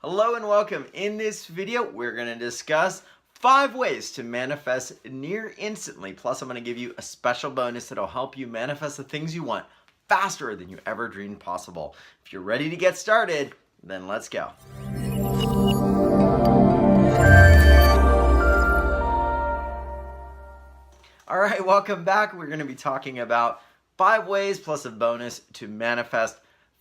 Hello and welcome. In this video, we're going to discuss 5 ways to manifest near instantly. Plus, I'm going to give you a special bonus that'll help you manifest the things you want faster than you ever dreamed possible. If you're ready to get started, then let's go. All right, welcome back. We're going to be talking about 5 ways plus a bonus to manifest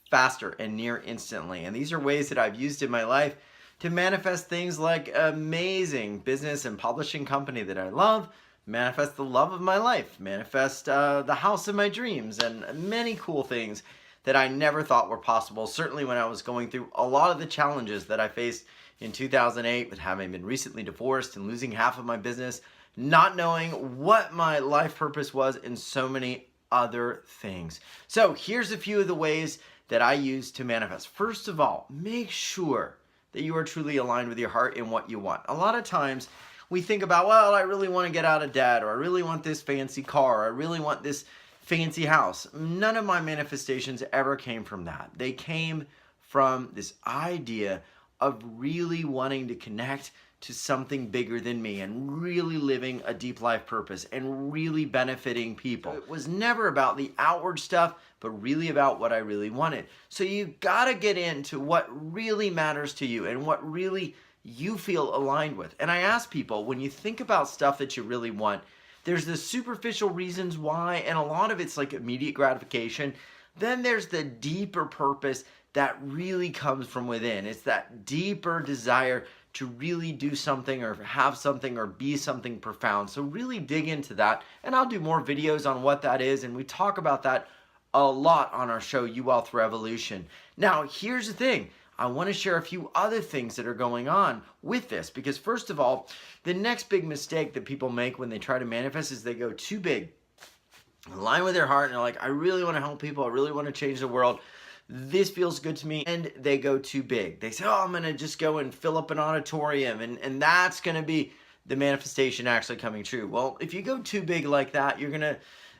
faster and near instantly. And these are ways that I've used in my life to manifest things like amazing business and publishing company that I love, manifest the love of my life, manifest the house of my dreams, and many cool things that I never thought were possible. Certainly when I was going through a lot of the challenges that I faced in 2008 with having been recently divorced and losing half of my business, not knowing what my life purpose was, and so many other things. So here's a few of the ways that I use to manifest. First of all, make sure that you are truly aligned with your heart and what you want. A lot of times we think about, well, I really want to get out of debt, or I really want this fancy car, or I really want this fancy house. None of my manifestations ever came from that. They came from this idea of really wanting to connect to something bigger than me and really living a deep life purpose and really benefiting people. It was never about the outward stuff, but really about what I really wanted. So you gotta get into what really matters to you and what really you feel aligned with. And I ask people, when you think about stuff that you really want, there's the superficial reasons why, and a lot of it's like immediate gratification. Then there's the deeper purpose that really comes from within. It's that deeper desire to really do something or have something or be something profound. So really dig into that, and I'll do more videos on what that is, and we talk about that a lot on our show, You Wealth Revolution. Now, here's the thing. I want to share a few other things that are going on with this, because first of all, the next big mistake that people make when they try to manifest is they go too big, align with their heart, and they're like, I really want to help people, I really want to change the world. This feels good to me, and they go too big. They say, oh, I'm going to just go and fill up an auditorium, and that's going to be the manifestation actually coming true. Well, if you go too big like that, you're going to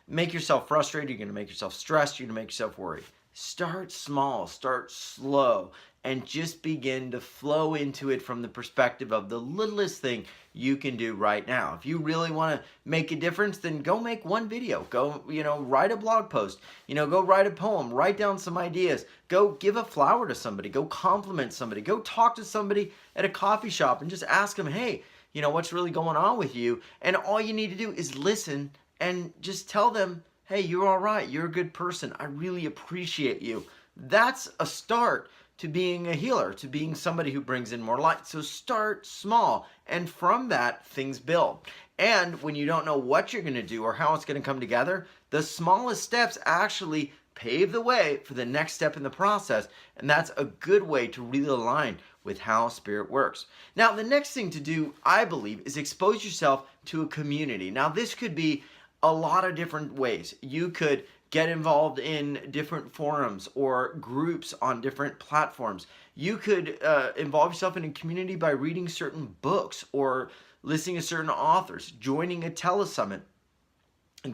make yourself frustrated, you're going to make yourself stressed, you're going to make yourself worried. Start small, start slow, and just begin to flow into it from the perspective of the littlest thing you can do right now. If you really want to make a difference, then go make one video. Go, write a blog post. Go write a poem. Write down some ideas. Go give a flower to somebody. Go compliment somebody. Go talk to somebody at a coffee shop and just ask them, hey, what's really going on with you? And all you need to do is listen and just tell them, hey, you're all right. You're a good person. I really appreciate you. That's a start to being a healer, to being somebody who brings in more light. So start small, and from that, things build. And when you don't know what you're going to do or how it's going to come together, the smallest steps actually pave the way for the next step in the process, and that's a good way to really align with how spirit works. Now, the next thing to do, I believe, is expose yourself to a community. Now, this could be a lot of different ways. You could get involved in different forums or groups on different platforms. You could involve yourself in a community by reading certain books or listening to certain authors, joining a telesummit,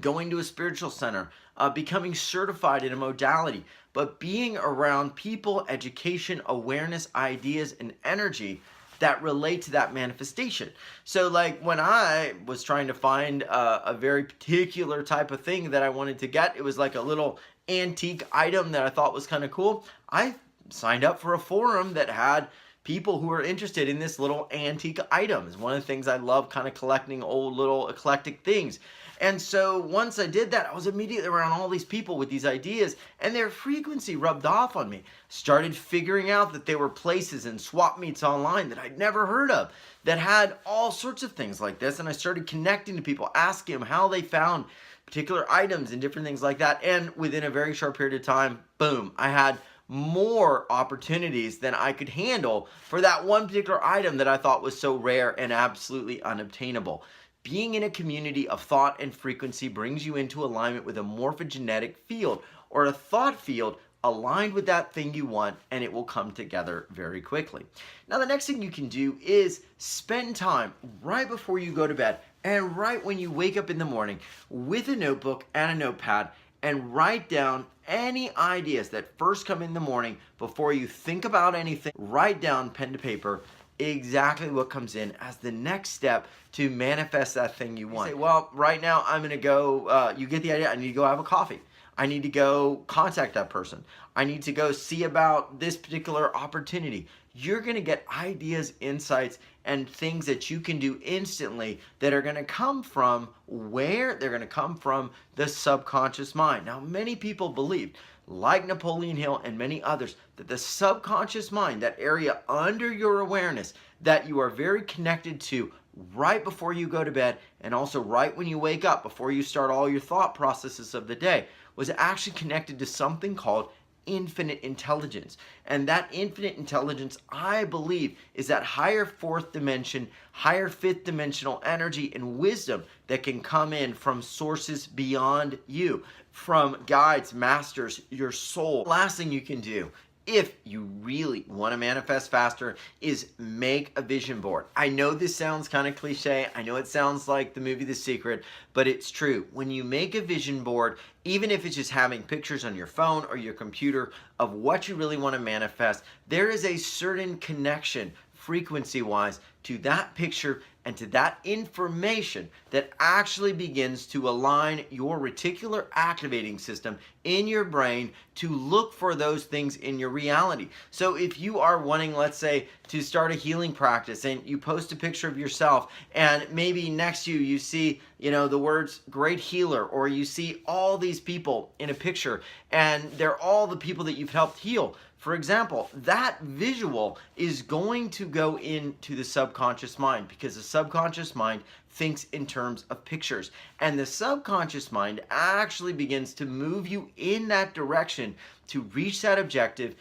going to a spiritual center, becoming certified in a modality, but being around people, education, awareness, ideas, and energy that relate to that manifestation. So like when I was trying to find a very particular type of thing that I wanted to get, it was like a little antique item that I thought was kind of cool. I signed up for a forum that had people who are interested in this little antique item. It's one of the things I love, kind of collecting old little eclectic things. And so once I did that, I was immediately around all these people with these ideas, and their frequency rubbed off on me. Started figuring out that there were places and swap meets online that I'd never heard of that had all sorts of things like this. And I started connecting to people, asking them how they found particular items and different things like that. And within a very short period of time, boom, I had more opportunities than I could handle for that one particular item that I thought was so rare and absolutely unobtainable. Being in a community of thought and frequency brings you into alignment with a morphogenetic field or a thought field aligned with that thing you want, and it will come together very quickly. Now, the next thing you can do is spend time right before you go to bed and right when you wake up in the morning with a notebook and a notepad and write down any ideas that first come in the morning before you think about anything. Write down pen to paper exactly what comes in as the next step to manifest that thing you want. You say, well, right now I'm going to go, you get the idea, I need to go have a coffee. I need to go contact that person. I need to go see about this particular opportunity. You're going to get ideas, insights, and things that you can do instantly that are going to come from where? They're going to come from the subconscious mind. Now, many people believe, like Napoleon Hill and many others, that the subconscious mind, that area under your awareness that you are very connected to right before you go to bed and also right when you wake up, before you start all your thought processes of the day, was actually connected to something called infinite intelligence. And that infinite intelligence, I believe, is that higher fourth dimension, higher fifth dimensional energy and wisdom that can come in from sources beyond you, from guides, masters, your soul. Last thing you can do, if you really want to manifest faster, is make a vision board. I know this sounds kind of cliche. I know it sounds like the movie The Secret, but it's true. When you make a vision board, even if it's just having pictures on your phone or your computer of what you really want to manifest, there is a certain connection frequency-wise to that picture and to that information that actually begins to align your reticular activating system in your brain to look for those things in your reality. So if you are wanting, let's say, to start a healing practice and you post a picture of yourself and maybe next to you, you see, the words great healer, or you see all these people in a picture and they're all the people that you've helped heal. For example, that visual is going to go into the subconscious mind because the subconscious mind thinks in terms of pictures. And the subconscious mind actually begins to move you in that direction to reach that objective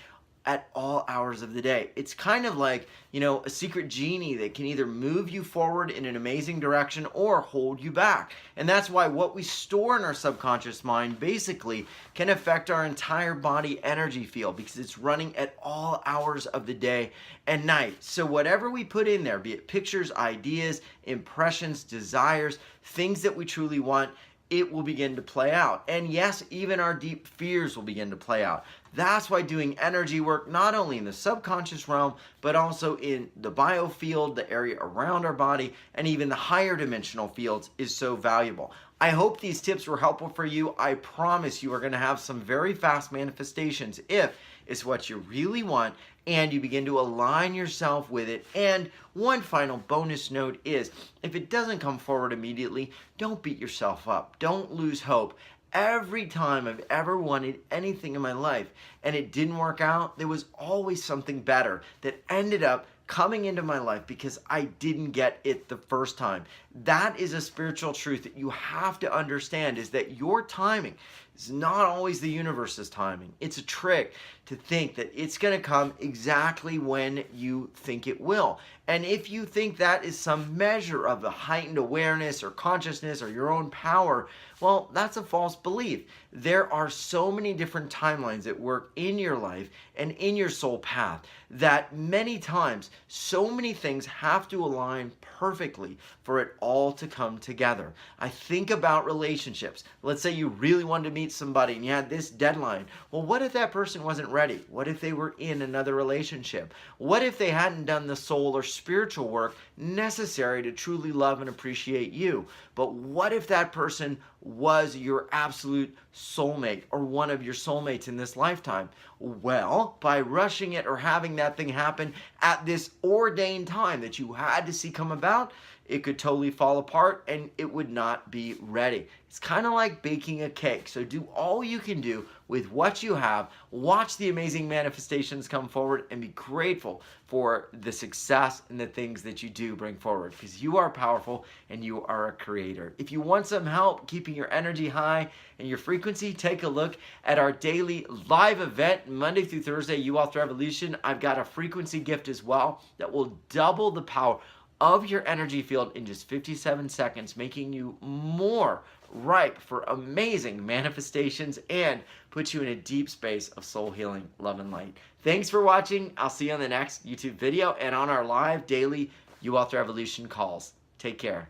at all hours of the day. It's kind of like, a secret genie that can either move you forward in an amazing direction or hold you back. And that's why what we store in our subconscious mind basically can affect our entire body energy field, because it's running at all hours of the day and night. So whatever we put in there, be it pictures, ideas, impressions, desires, things that we truly want, it will begin to play out. And yes, even our deep fears will begin to play out. That's why doing energy work, not only in the subconscious realm, but also in the biofield, the area around our body, and even the higher dimensional fields is so valuable. I hope these tips were helpful for you. I promise you are going to have some very fast manifestations if it's what you really want and you begin to align yourself with it. And one final bonus note is, if it doesn't come forward immediately, don't beat yourself up. Don't lose hope. Every time I've ever wanted anything in my life and it didn't work out, there was always something better that ended up coming into my life because I didn't get it the first time. That is a spiritual truth that you have to understand, is that your timing is not always the universe's timing. It's a trick to think that it's going to come exactly when you think it will. And if you think that is some measure of the heightened awareness or consciousness or your own power, well, that's a false belief. There are so many different timelines that work in your life and in your soul path that many times so many things have to align perfectly for it all to come together. I think about relationships. Let's say you really wanted to meet somebody and you had this deadline. Well, what if that person wasn't ready? What if they were in another relationship? What if they hadn't done the soul or spiritual work necessary to truly love and appreciate you? But what if that person was your absolute soulmate or one of your soulmates in this lifetime? Well, by rushing it or having that thing happen at this ordained time that you had to see come about, it could totally fall apart and it would not be ready. It's kind of like baking a cake. So do all you can do with what you have. Watch the amazing manifestations come forward and be grateful for the success and the things that you do bring forward, because you are powerful and you are a creator. If you want some help keeping your energy high and your frequency, take a look at our daily live event Monday through Thursday, You Author Evolution. I've got a frequency gift as well that will double the power of your energy field in just 57 seconds, making you more ripe for amazing manifestations and put you in a deep space of soul healing, love, and light. Thanks for watching. I'll see you on the next YouTube video and on our live daily You Author Evolution calls. Take care.